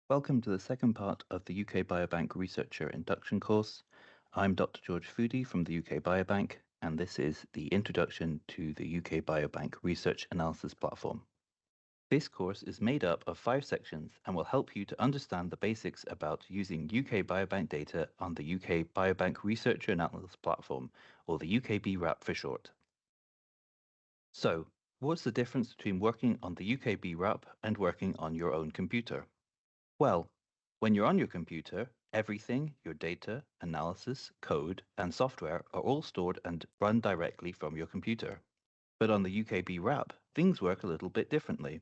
Welcome to the second part of the UK Biobank Researcher Induction course. I'm Dr. George Foody from the UK Biobank, and this is the Introduction to the UK Biobank Research Analysis Platform. This course is made up of 5 sections and will help you to understand the basics about using UK Biobank data on the UK Biobank Researcher Analysis Platform, or the UKB-RAP for short. So, what's the difference between working on the UKB-RAP and working on your own computer? Well, when you're on your computer, everything, your data, analysis, code, and software are all stored and run directly from your computer. But on the UKB-RAP, things work a little bit differently.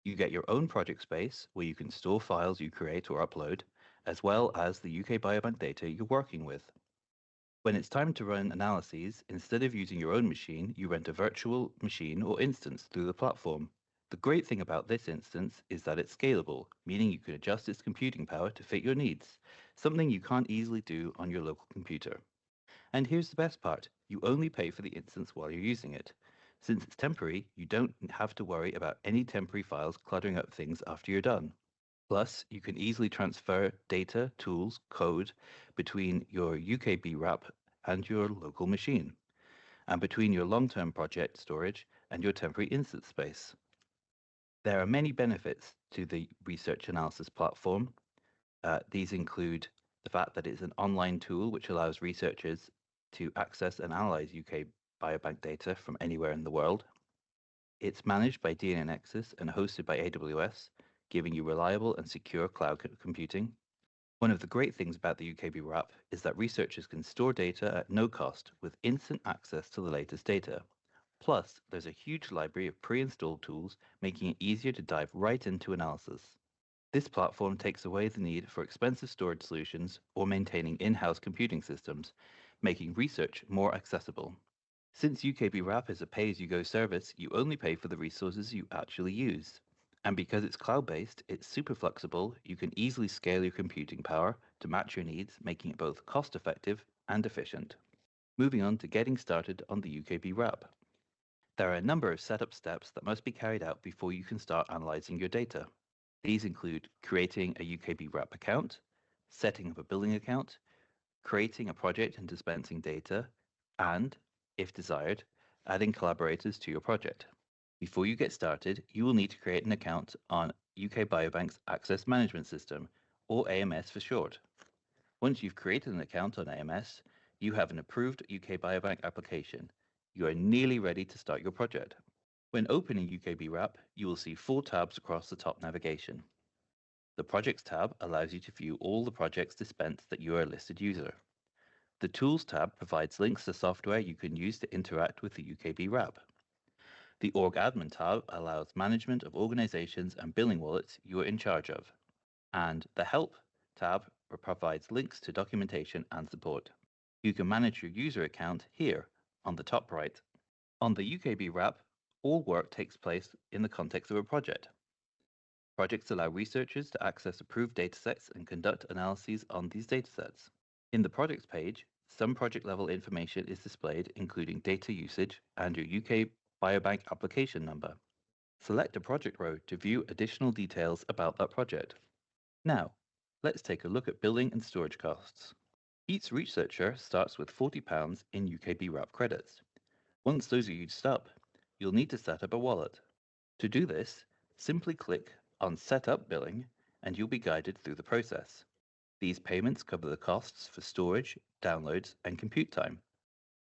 You get your own project space where you can store files you create or upload, as well as the UK Biobank data you're working with. When it's time to run analyses, instead of using your own machine, you rent a virtual machine or instance through the platform. The great thing about this instance is that it's scalable, meaning you can adjust its computing power to fit your needs, something you can't easily do on your local computer. And here's the best part, you only pay for the instance while you're using it. Since it's temporary, you don't have to worry about any temporary files cluttering up things after you're done. Plus, you can easily transfer data, tools, code between your UKB-RAP and your local machine, and between your long-term project storage and your temporary instance space. There are many benefits to the research analysis platform. These include the fact that it's an online tool which allows researchers to access and analyze UK Biobank data from anywhere in the world. It's managed by DNAnexus and hosted by AWS, giving you reliable and secure cloud computing. One of the great things about the UKB-RAP is that researchers can store data at no cost with instant access to the latest data. Plus, there's a huge library of pre-installed tools, making it easier to dive right into analysis. This platform takes away the need for expensive storage solutions or maintaining in-house computing systems, making research more accessible. Since UKB-RAP is a pay-as-you-go service, you only pay for the resources you actually use. And because it's cloud-based, it's super flexible. You can easily scale your computing power to match your needs, making it both cost-effective and efficient. Moving on to getting started on the UKB-RAP. There are a number of setup steps that must be carried out before you can start analyzing your data. These include creating a UKB-RAP account, setting up a billing account, creating a project and dispensing data, and, if desired, adding collaborators to your project. Before you get started, you will need to create an account on UK Biobank's Access Management System, or AMS for short. Once you've created an account on AMS, you have an approved UK Biobank application. You are nearly ready to start your project. When opening UKB-RAP, you will see 4 tabs across the top navigation. The Projects tab allows you to view all the projects dispensed that you are a listed user. The Tools tab provides links to software you can use to interact with the UKB-RAP. The Org Admin tab allows management of organizations and billing wallets you are in charge of. And the Help tab provides links to documentation and support. You can manage your user account here on the top right. On the UKB-RAP, all work takes place in the context of a project. Projects allow researchers to access approved datasets and conduct analyses on these datasets. In the Projects page, some project-level information is displayed, including data usage and your UK Biobank application number. Select a project row to view additional details about that project. Now, let's take a look at billing and storage costs. Each researcher starts with £40 in UKB-RAP credits. Once those are used up, you'll need to set up a wallet. To do this, simply click on Set Up Billing and you'll be guided through the process. These payments cover the costs for storage, downloads, and compute time.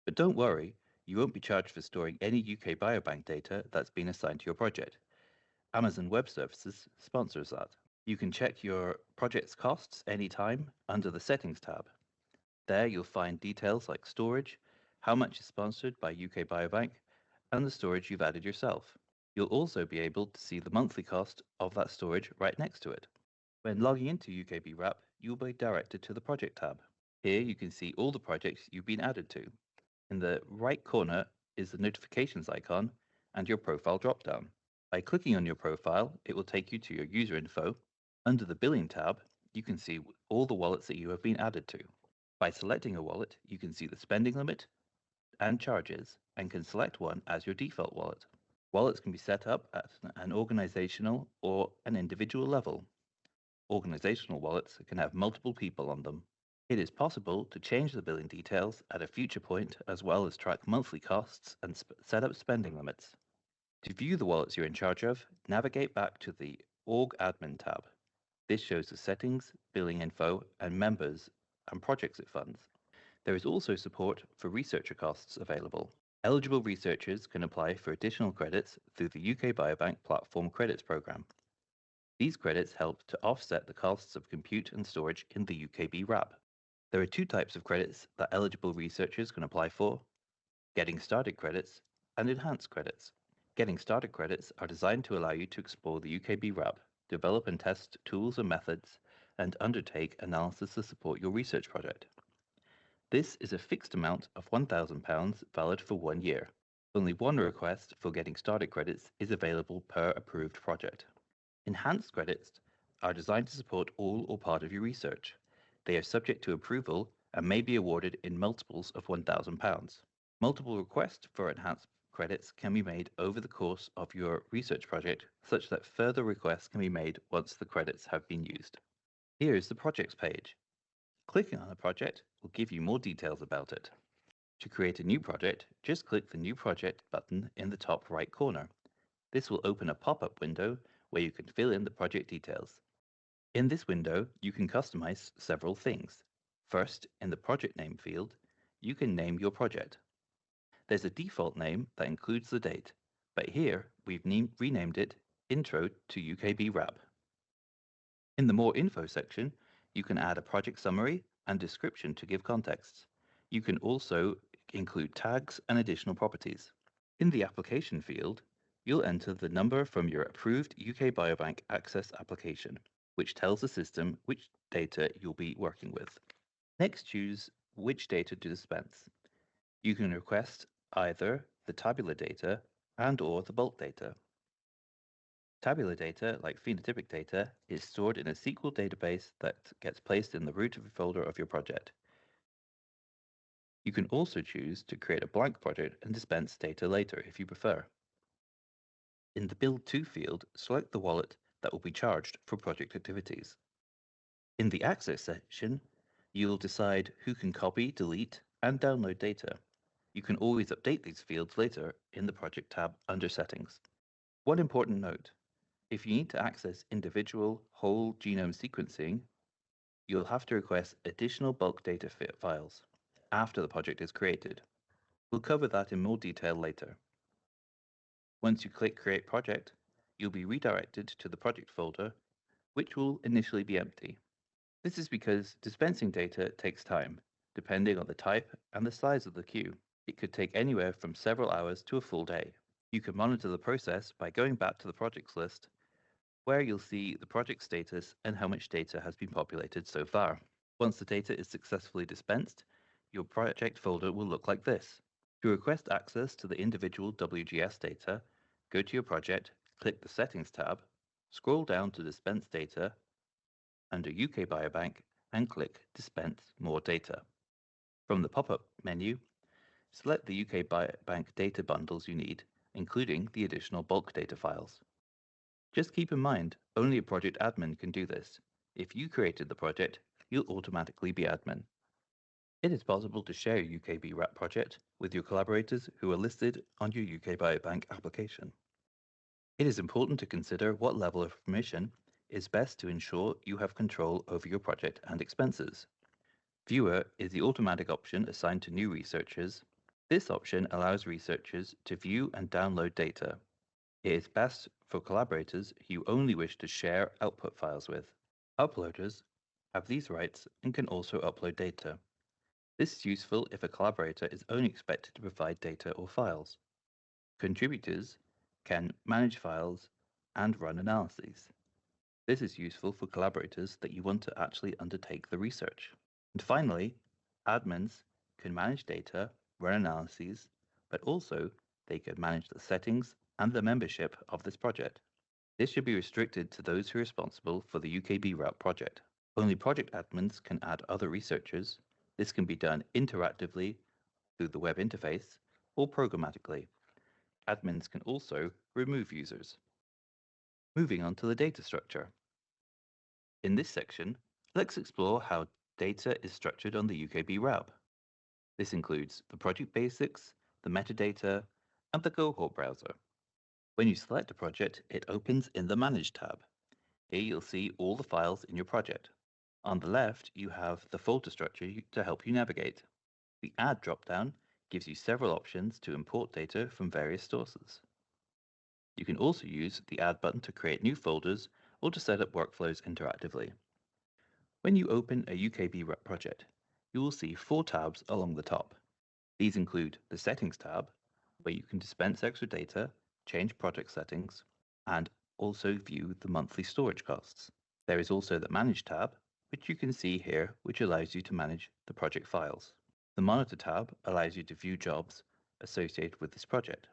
But don't worry, you won't be charged for storing any UK Biobank data that's been assigned to your project. Amazon Web Services sponsors that. You can check your project's costs anytime under the Settings tab. There you'll find details like storage, how much is sponsored by UK Biobank, and the storage you've added yourself. You'll also be able to see the monthly cost of that storage right next to it. When logging into UKB-RAP, you'll be directed to the Project tab. Here you can see all the projects you've been added to. In the right corner is the notifications icon and your profile dropdown. By clicking on your profile, it will take you to your user info. Under the Billing tab, you can see all the wallets that you have been added to. By selecting a wallet, you can see the spending limit and charges and can select one as your default wallet. Wallets can be set up at an organizational or an individual level. Organizational wallets can have multiple people on them. It is possible to change the billing details at a future point as well as track monthly costs and set up spending limits. To view the wallets you're in charge of, navigate back to the Org Admin tab. This shows the settings, billing info, and members and projects it funds. There is also support for researcher costs available. Eligible researchers can apply for additional credits through the UK Biobank Platform Credits Programme. These credits help to offset the costs of compute and storage in the UKB-RAP. There are two types of credits that eligible researchers can apply for: Getting Started credits and Enhanced credits. Getting Started credits are designed to allow you to explore the UKB-RAP, develop and test tools and methods, and undertake analysis to support your research project. This is a fixed amount of £1,000 valid for 1 year. Only one request for Getting Started credits is available per approved project. Enhanced credits are designed to support all or part of your research. They are subject to approval and may be awarded in multiples of £1,000. Multiple requests for enhanced credits can be made over the course of your research project, such that further requests can be made once the credits have been used. Here is the projects page. Clicking on a project will give you more details about it. To create a new project, just click the New Project button in the top right corner. This will open a pop-up window where you can fill in the project details. In this window, you can customize several things. First, in the project name field, you can name your project. There's a default name that includes the date, but here we've renamed it Intro to UKB-RAP. In the More Info section, you can add a project summary and description to give context. You can also include tags and additional properties. In the Application field, you'll enter the number from your approved UK Biobank Access application, which tells the system which data you'll be working with. Next, choose which data to dispense. You can request either the tabular data and/or the bulk data. Tabular data, like phenotypic data, is stored in a SQL database that gets placed in the root folder of your project. You can also choose to create a blank project and dispense data later if you prefer. In the Build To field, select the wallet that will be charged for project activities. In the Access section, you'll decide who can copy, delete, and download data. You can always update these fields later in the Project tab under Settings. One important note: if you need to access individual whole genome sequencing, you'll have to request additional bulk data files after the project is created. We'll cover that in more detail later. Once you click Create Project, you'll be redirected to the project folder, which will initially be empty. This is because dispensing data takes time, depending on the type and the size of the queue. It could take anywhere from several hours to a full day. You can monitor the process by going back to the projects list, where you'll see the project status and how much data has been populated so far. Once the data is successfully dispensed, your project folder will look like this. To request access to the individual WGS data, go to your project, click the Settings tab, scroll down to Dispense Data under UK Biobank, and click Dispense More Data. From the pop-up menu, select the UK Biobank data bundles you need, including the additional bulk data files. Just keep in mind, only a project admin can do this. If you created the project, you'll automatically be admin. It is possible to share a UKB-RAP project with your collaborators who are listed on your UK Biobank application. It is important to consider what level of permission is best to ensure you have control over your project and expenses. Viewer is the automatic option assigned to new researchers. This option allows researchers to view and download data. It is best for collaborators who you only wish to share output files with. Uploaders have these rights and can also upload data. This is useful if a collaborator is only expected to provide data or files. Contributors can manage files and run analyses. This is useful for collaborators that you want to actually undertake the research. And finally, admins can manage data, run analyses, but also they can manage the settings and the membership of this project. This should be restricted to those who are responsible for the UKB-RAP project. Only project admins can add other researchers. This can be done interactively through the web interface or programmatically. Admins can also remove users. Moving on to the data structure. In this section, let's explore how data is structured on the UKB-RAP. This includes the project basics, the metadata, and the cohort browser. When you select a project, it opens in the Manage tab. Here you'll see all the files in your project. On the left, you have the folder structure to help you navigate. The Add dropdown gives you several options to import data from various sources. You can also use the Add button to create new folders or to set up workflows interactively. When you open a UKB-RAP project, you will see 4 tabs along the top. These include the Settings tab, where you can dispense extra data, change project settings, and also view the monthly storage costs. There is also the Manage tab, which you can see here, which allows you to manage the project files. The Monitor tab allows you to view jobs associated with this project.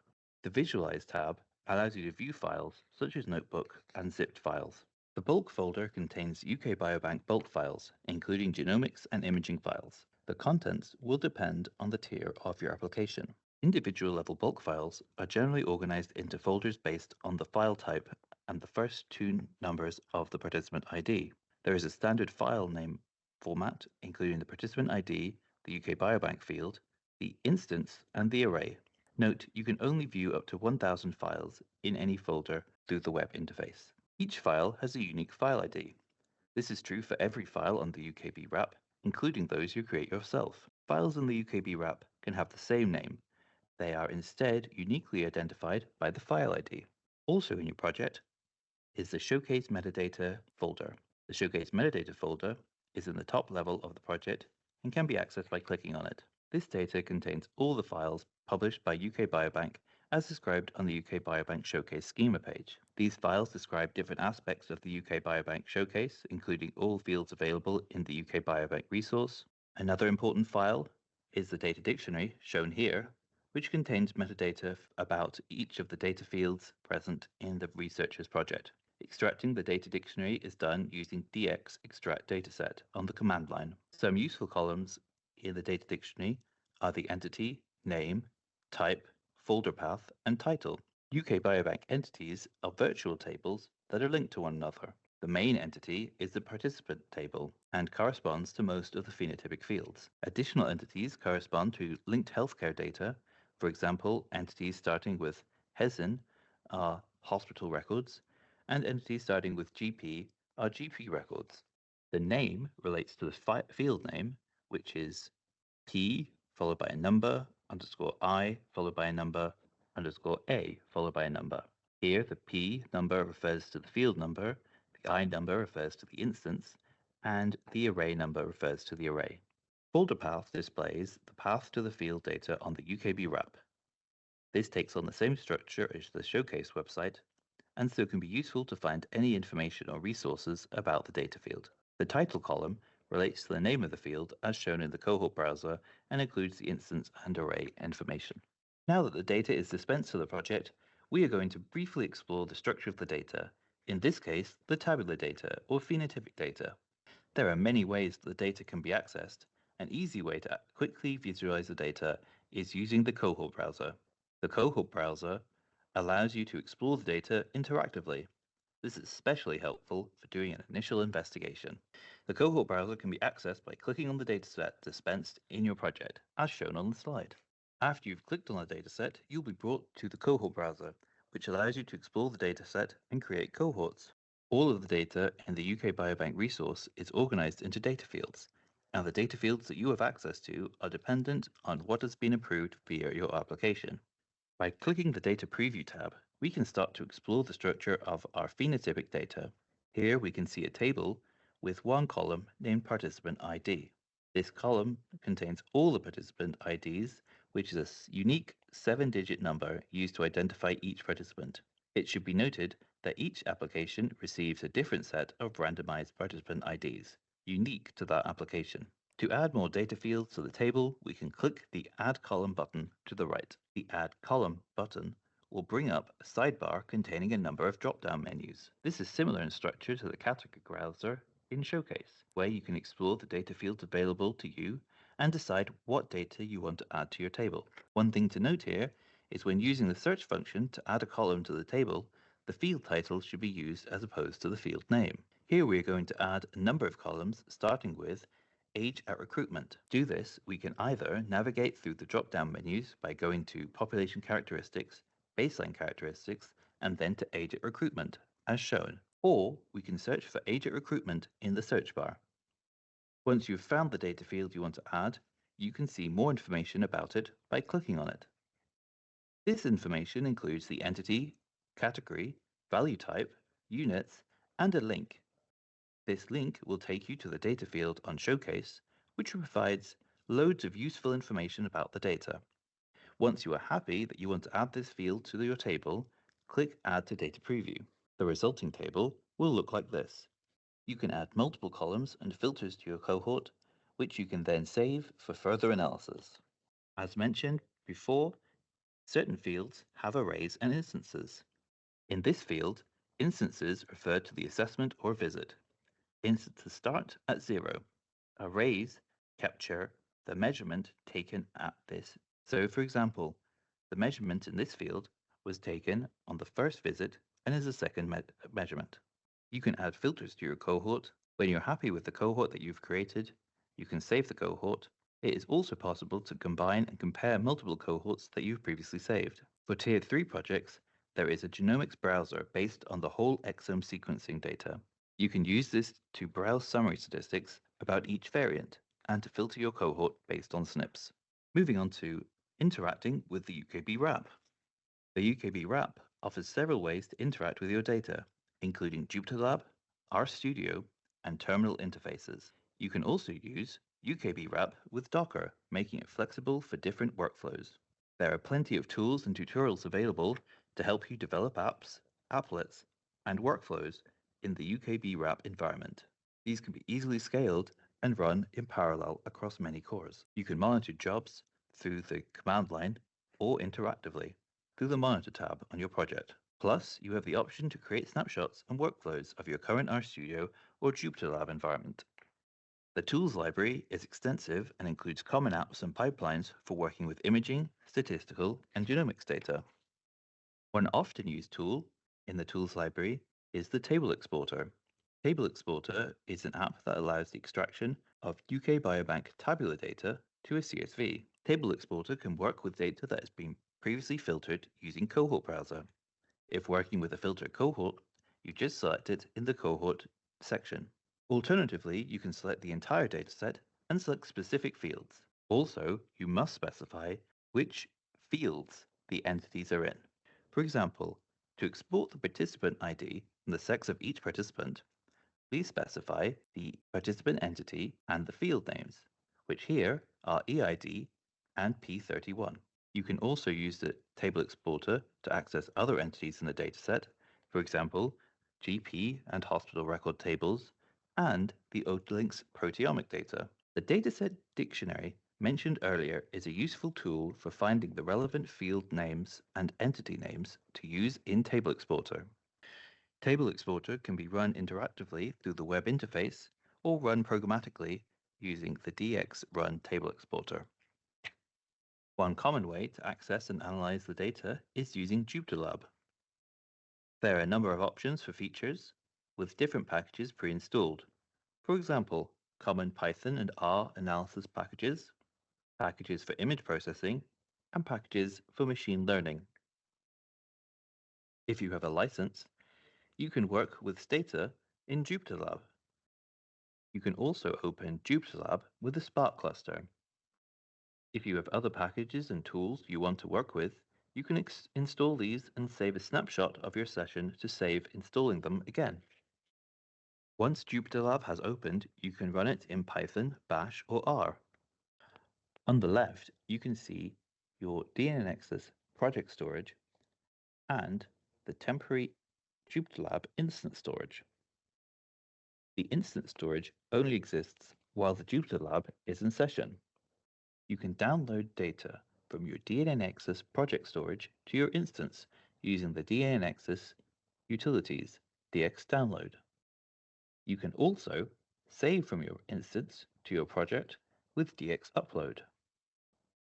The Visualize tab allows you to view files such as notebook and zipped files. The bulk folder contains UK Biobank bulk files, including genomics and imaging files. The contents will depend on the tier of your application. Individual level bulk files are generally organized into folders based on the file type and the first 2 numbers of the participant ID. There is a standard file name format, including the participant ID, the UK Biobank field, the instance, and the array. Note, you can only view up to 1,000 files in any folder through the web interface. Each file has a unique file ID. This is true for every file on the UKB-RAP, including those you create yourself. Files in the UKB-RAP can have the same name. They are instead uniquely identified by the file ID. Also in your project is the Showcase Metadata folder. The Showcase Metadata folder is in the top level of the project and can be accessed by clicking on it. This data contains all the files published by UK Biobank as described on the UK Biobank Showcase schema page. These files describe different aspects of the UK Biobank Showcase, including all fields available in the UK Biobank resource. Another important file is the data dictionary, shown here, which contains metadata about each of the data fields present in the researcher's project. Extracting the data dictionary is done using dx extract dataset on the command line. Some useful columns in the data dictionary are the entity, name, type, folder path, and title. UK Biobank entities are virtual tables that are linked to one another. The main entity is the participant table and corresponds to most of the phenotypic fields. Additional entities correspond to linked healthcare data. For example, entities starting with HESIN are hospital records, and entities starting with GP are GP records. The name relates to the field name, which is P followed by a number, underscore I followed by a number, underscore A followed by a number. Here, the P number refers to the field number, the I number refers to the instance, and the array number refers to the array. Folder path displays the path to the field data on the UKB-RAP. This takes on the same structure as the Showcase website, and so can be useful to find any information or resources about the data field. The title column relates to the name of the field as shown in the cohort browser and includes the instance and array information. Now that the data is dispensed to the project, we are going to briefly explore the structure of the data, in this case, the tabular data or phenotypic data. There are many ways that the data can be accessed. An easy way to quickly visualize the data is using the cohort browser. The cohort browser allows you to explore the data interactively. This is especially helpful for doing an initial investigation. The cohort browser can be accessed by clicking on the dataset dispensed in your project, as shown on the slide. After you've clicked on the dataset, you'll be brought to the cohort browser, which allows you to explore the dataset and create cohorts. All of the data in the UK Biobank resource is organized into data fields, and the data fields that you have access to are dependent on what has been approved via your application. By clicking the Data Preview tab, we can start to explore the structure of our phenotypic data. Here we can see a table with one column named Participant ID. This column contains all the participant IDs, which is a unique 7-digit number used to identify each participant. It should be noted that each application receives a different set of randomized participant IDs, unique to that application. To add more data fields to the table, we can click the Add Column button to the right. The Add Column button will bring up a sidebar containing a number of drop-down menus. This is similar in structure to the category browser in Showcase, where you can explore the data fields available to you and decide what data you want to add to your table. One thing to note here is when using the search function to add a column to the table, the field title should be used as opposed to the field name. Here we are going to add a number of columns starting with age at recruitment. To do this, we can either navigate through the drop-down menus by going to population characteristics, baseline characteristics, and then to age at recruitment, as shown. Or we can search for age at recruitment in the search bar. Once you've found the data field you want to add, you can see more information about it by clicking on it. This information includes the entity, category, value type, units, and a link. This link will take you to the data field on Showcase, which provides loads of useful information about the data. Once you are happy that you want to add this field to your table, click Add to Data Preview. The resulting table will look like this. You can add multiple columns and filters to your cohort, which you can then save for further analysis. As mentioned before, certain fields have arrays and instances. In this field, instances refer to the assessment or visit. Instances start at 0. Arrays capture the measurement taken at this. So, for example, the measurement in this field was taken on the first visit and is a second measurement. You can add filters to your cohort. When you're happy with the cohort that you've created, you can save the cohort. It is also possible to combine and compare multiple cohorts that you've previously saved. For Tier 3 projects, there is a genomics browser based on the whole exome sequencing data. You can use this to browse summary statistics about each variant and to filter your cohort based on SNPs. Moving on to interacting with the UKB-RAP. The UKB-RAP offers several ways to interact with your data, including JupyterLab, RStudio, and terminal interfaces. You can also use UKB-RAP with Docker, making it flexible for different workflows. There are plenty of tools and tutorials available to help you develop apps, applets, and workflows in the UKB-RAP environment. These can be easily scaled and run in parallel across many cores. You can monitor jobs through the command line or interactively through the Monitor tab on your project. Plus, you have the option to create snapshots and workflows of your current RStudio or JupyterLab environment. The tools library is extensive and includes common apps and pipelines for working with imaging, statistical, and genomics data. One often used tool in the tools library is the Table Exporter. Table Exporter is an app that allows the extraction of UK Biobank tabular data to a CSV. Table Exporter can work with data that has been previously filtered using Cohort Browser. If working with a filtered cohort, you just select it in the cohort section. Alternatively, you can select the entire dataset and select specific fields. Also, you must specify which fields the entities are in. For example, to export the participant ID and the sex of each participant, please specify the participant entity and the field names, which here are EID and P31. You can also use the table exporter to access other entities in the dataset, for example, GP and hospital record tables, and the OTLINKS proteomic data. The dataset dictionary mentioned earlier is a useful tool for finding the relevant field names and entity names to use in Table Exporter. Table Exporter can be run interactively through the web interface or run programmatically using the DX Run Table Exporter. One common way to access and analyze the data is using JupyterLab. There are a number of options for features with different packages pre-installed. For example, common Python and R analysis packages, packages for image processing, and packages for machine learning. If you have a license, you can work with Stata in JupyterLab. You can also open JupyterLab with a Spark cluster. If you have other packages and tools you want to work with, you can install these and save a snapshot of your session to save installing them again. Once JupyterLab has opened, you can run it in Python, Bash, or R. On the left, you can see your DNNXS project storage and the temporary JupyterLab instance storage. The instance storage only exists while the JupyterLab is in session. You can download data from your DNNXS project storage to your instance using the DNNXS utilities DX download. You can also save from your instance to your project with DX upload.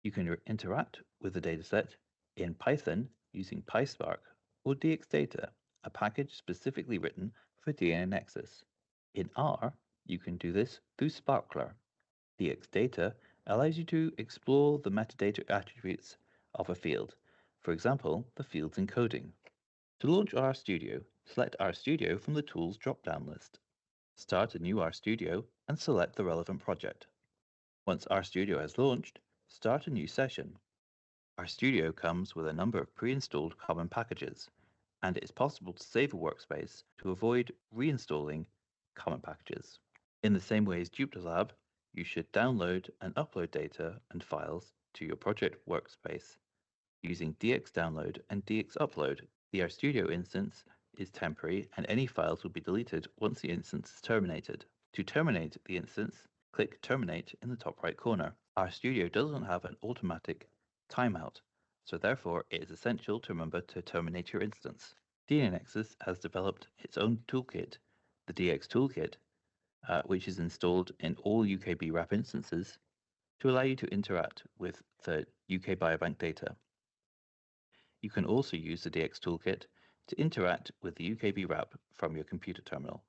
You can interact with the dataset in Python using PySpark or DXData, a package specifically written for DNNXS. In R, you can do this through Sparkler. DXData allows you to explore the metadata attributes of a field, for example, the fields in coding. To launch RStudio, select RStudio from the Tools drop-down list. Start a new RStudio and select the relevant project. Once RStudio has launched, start a new session. RStudio comes with a number of pre-installed common packages, and it is possible to save a workspace to avoid reinstalling common packages. In the same way as JupyterLab, you should download and upload data and files to your project workspace using dxdownload and dxupload. The RStudio instance is temporary and any files will be deleted once the instance is terminated. To terminate the instance, click Terminate in the top right corner. RStudio doesn't have an automatic timeout, so therefore it is essential to remember to terminate your instance. DNXus has developed its own toolkit, the DX Toolkit, which is installed in all UKB-RAP instances to allow you to interact with the UK Biobank data. You can also use the DX Toolkit to interact with the UKB-RAP from your computer terminal.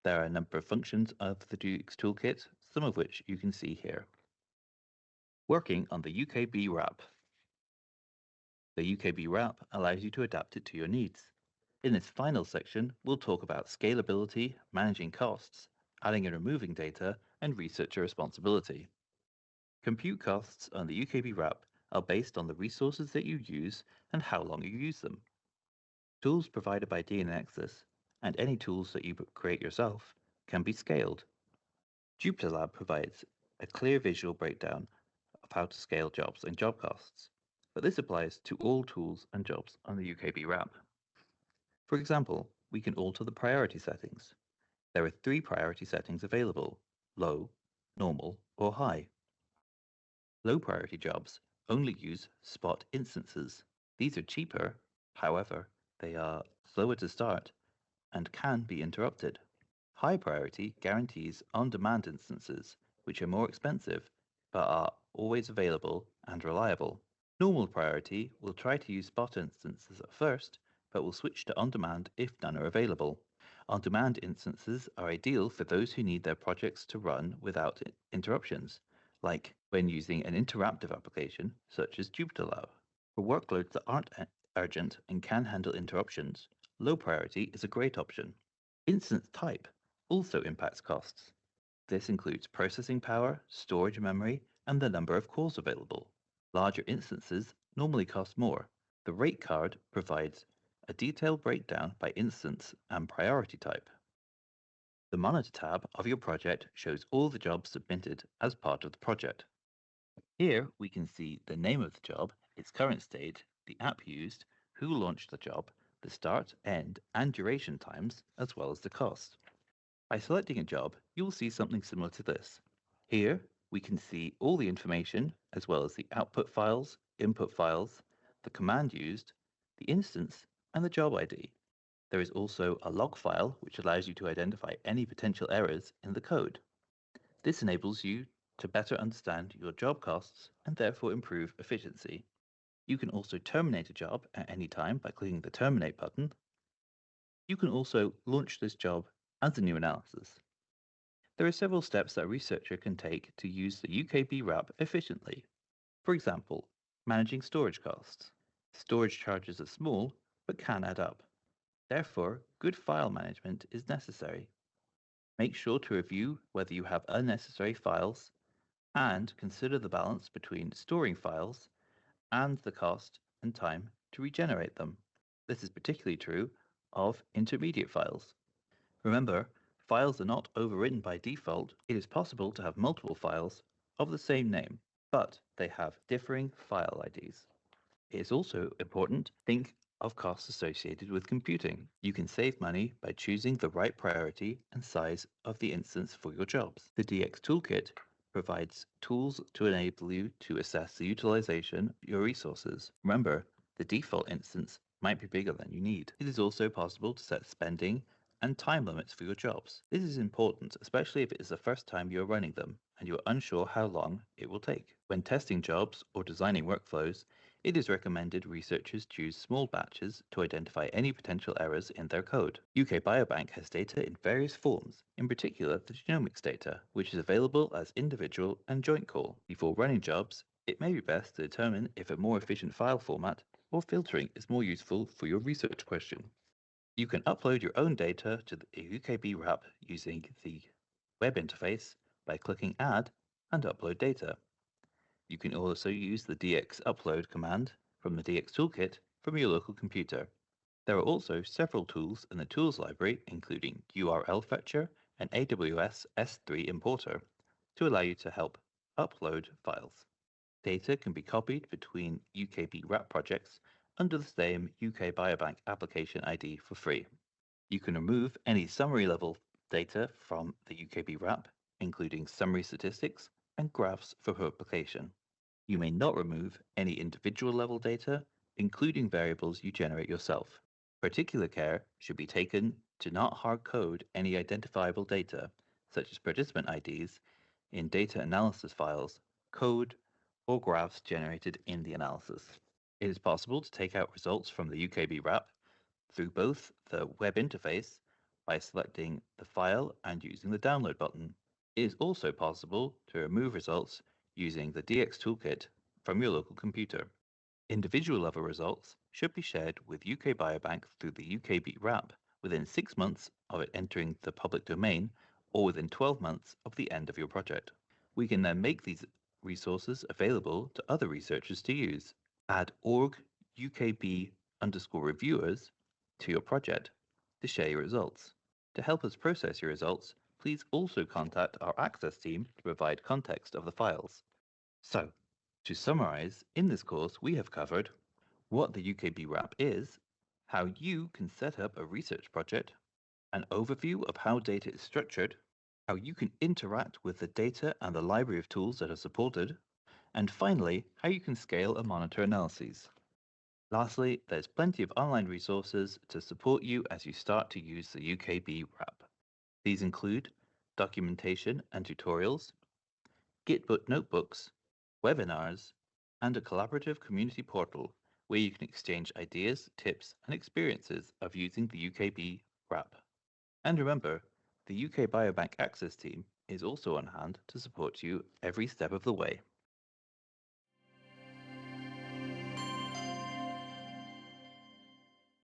There are a number of functions of the DX Toolkit, some of which you can see here. Working on the UKB-RAP. The UKB-RAP allows you to adapt it to your needs. In this final section, we'll talk about scalability, managing costs, adding and removing data, and researcher responsibility. Compute costs on the UKB-RAP are based on the resources that you use and how long you use them. Tools provided by DNXus, and any tools that you create yourself, can be scaled. JupyterLab provides a clear visual breakdown of how to scale jobs and job costs, but this applies to all tools and jobs on the UKB-RAP. For example, we can alter the priority settings. There are 3 priority settings available: low, normal, or high. Low priority jobs only use spot instances. These are cheaper, however, they are slower to start and can be interrupted. High priority guarantees on-demand instances, which are more expensive, but are always available and reliable. Normal priority will try to use spot instances at first, but will switch to on-demand if none are available. On-demand instances are ideal for those who need their projects to run without interruptions, like when using an interactive application such as JupyterLab. For workloads that aren't urgent and can handle interruptions, low priority is a great option. Instance type also impacts costs. This includes processing power, storage memory, and the number of cores available. Larger instances normally cost more. The rate card provides a detailed breakdown by instance and priority type. The Monitor tab of your project shows all the jobs submitted as part of the project. Here we can see the name of the job, its current state, the app used, who launched the job, the start, end, and duration times, as well as the cost. By selecting a job, you will see something similar to this. Here, we can see all the information, as well as the output files, input files, the command used, the instance, and the job ID. There is also a log file, which allows you to identify any potential errors in the code. This enables you to better understand your job costs and therefore improve efficiency. You can also terminate a job at any time by clicking the Terminate button. You can also launch this job as a new analysis. There are several steps that a researcher can take to use the UKB-RAP efficiently. For example, managing storage costs. Storage charges are small, but can add up. Therefore, good file management is necessary. Make sure to review whether you have unnecessary files and consider the balance between storing files and the cost and time to regenerate them. This is particularly true of intermediate files. Remember, files are not overwritten by default. It is possible to have multiple files of the same name, but they have differing file IDs. It is also important to think of costs associated with computing. You can save money by choosing the right priority and size of the instance for your jobs. The DX Toolkit provides tools to enable you to assess the utilization of your resources. Remember, the default instance might be bigger than you need. It is also possible to set spending and time limits for your jobs. This is important, especially if it is the first time you are running them and you are unsure how long it will take. When testing jobs or designing workflows, It is recommended researchers choose small batches to identify any potential errors in their code. UK Biobank has data in various forms, in particular the genomics data, which is available as individual and joint call. Before running jobs, it may be best to determine if a more efficient file format or filtering is more useful for your research question. You can upload your own data to the UKB-RAP using the web interface by clicking Add and Upload Data. You can also use the DX upload command from the DX toolkit from your local computer. There are also several tools in the tools library, including URL Fetcher and AWS S3 Importer, to allow you to help upload files. Data can be copied between UKB-RAP projects under the same UK Biobank application ID for free. You can remove any summary level data from the UKB-RAP, including summary statistics and graphs for publication. You may not remove any individual level data, including variables you generate yourself. Particular care should be taken to not hard code any identifiable data, such as participant IDs, in data analysis files, code, or graphs generated in the analysis. It is possible to take out results from the UKB-RAP through both the web interface by selecting the file and using the download button. It is also possible to remove results using the DX toolkit from your local computer. Individual level results should be shared with UK Biobank through the UKB-RAP within 6 months of it entering the public domain or within 12 months of the end of your project. We can then make these resources available to other researchers to use. Add org UKB_reviewers to your project to share your results. To help us process your results, please also contact our access team to provide context of the files. So, to summarize, in this course we have covered what the UKB-RAP is, how you can set up a research project, an overview of how data is structured, how you can interact with the data and the library of tools that are supported, and finally, how you can scale and monitor analyses. Lastly, there's plenty of online resources to support you as you start to use the UKB-RAP. These include documentation and tutorials, Gitbook notebooks, webinars, and a collaborative community portal where you can exchange ideas, tips, and experiences of using the UKB-RAP. And remember, the UK Biobank Access team is also on hand to support you every step of the way.